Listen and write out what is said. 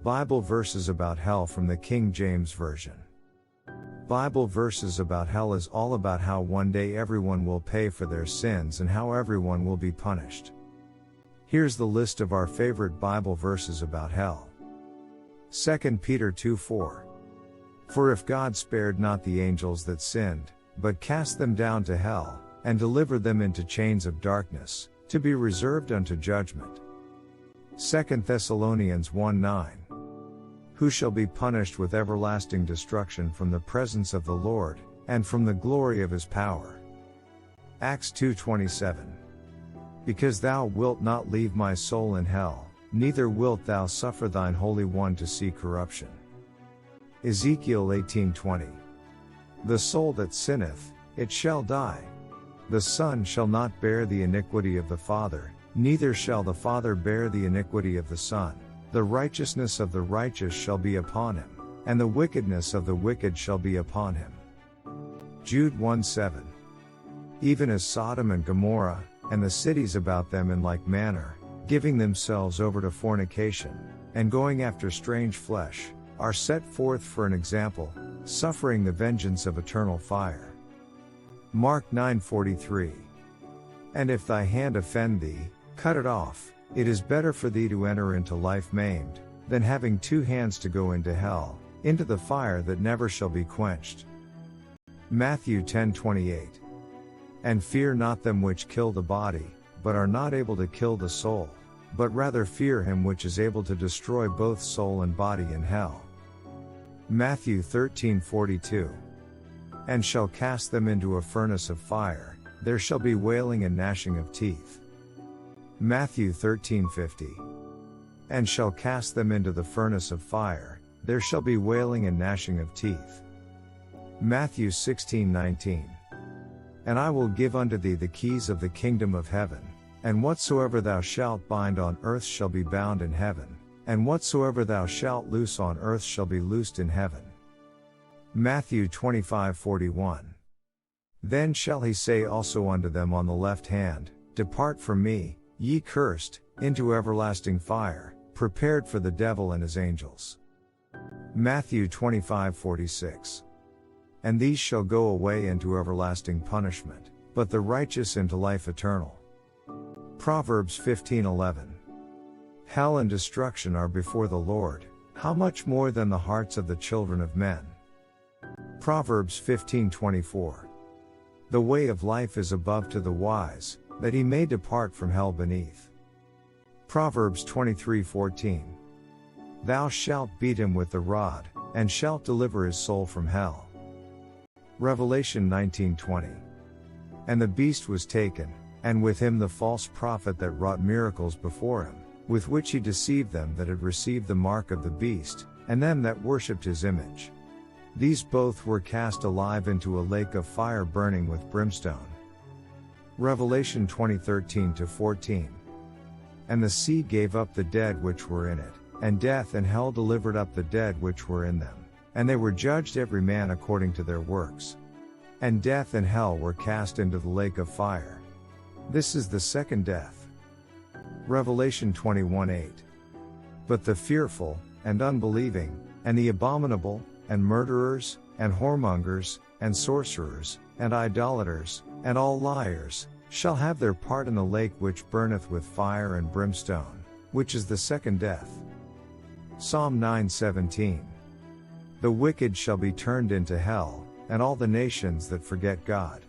Bible verses about hell from the King James Version. Bible verses about hell is all about how one day everyone will pay for their sins and how everyone will be punished. Here's the list of our favorite Bible verses about hell. 2 Peter 2:4. For if God spared not the angels that sinned, but cast them down to hell, and delivered them into chains of darkness, to be reserved unto judgment. 2 Thessalonians 1:9. Who shall be punished with everlasting destruction from the presence of the Lord, and from the glory of his power. Acts 2:27. Because thou wilt not leave my soul in hell, neither wilt thou suffer thine Holy One to see corruption. Ezekiel 18:20. The soul that sinneth, it shall die. The Son shall not bear the iniquity of the Father, neither shall the Father bear the iniquity of the Son. The righteousness of the righteous shall be upon him, and the wickedness of the wicked shall be upon him. Jude 1:7. Even as Sodom and Gomorrah, and the cities about them in like manner, giving themselves over to fornication, and going after strange flesh, are set forth for an example, suffering the vengeance of eternal fire. Mark 9:43. And if thy hand offend thee, cut it off. It is better for thee to enter into life maimed, than having two hands to go into hell, into the fire that never shall be quenched. Matthew 10:28. And fear not them which kill the body, but are not able to kill the soul, but rather fear him which is able to destroy both soul and body in hell. Matthew 13:42. And shall cast them into a furnace of fire, there shall be wailing and gnashing of teeth. Matthew 13:50. And shall cast them into the furnace of fire, there shall be wailing and gnashing of teeth. Matthew 16:19. And I will give unto thee the keys of the kingdom of heaven, and whatsoever thou shalt bind on earth shall be bound in heaven, and whatsoever thou shalt loose on earth shall be loosed in heaven. Matthew 25:41. Then shall he say also unto them on the left hand, Depart from me, ye cursed, into everlasting fire, prepared for the devil and his angels. Matthew 25:46. And these shall go away into everlasting punishment, but the righteous into life eternal. Proverbs 15:11. Hell and destruction are before the Lord, how much more than the hearts of the children of men. Proverbs 15:24. The way of life is above to the wise, that he may depart from hell beneath. Proverbs 23:14. Thou shalt beat him with the rod, and shalt deliver his soul from hell. Revelation 19:20. And the beast was taken, and with him the false prophet that wrought miracles before him, with which he deceived them that had received the mark of the beast, and them that worshipped his image. These both were cast alive into a lake of fire burning with brimstone. Revelation 20:13-14. And the sea gave up the dead which were in it, and death and hell delivered up the dead which were in them, and they were judged every man according to their works. And death and hell were cast into the lake of fire. This is the second death. Revelation 21:8. But the fearful, and unbelieving, and the abominable, and murderers, and whoremongers, and sorcerers, and idolaters, and all liars, shall have their part in the lake which burneth with fire and brimstone, which is the second death. Psalm 9:17. The wicked shall be turned into hell, and all the nations that forget God.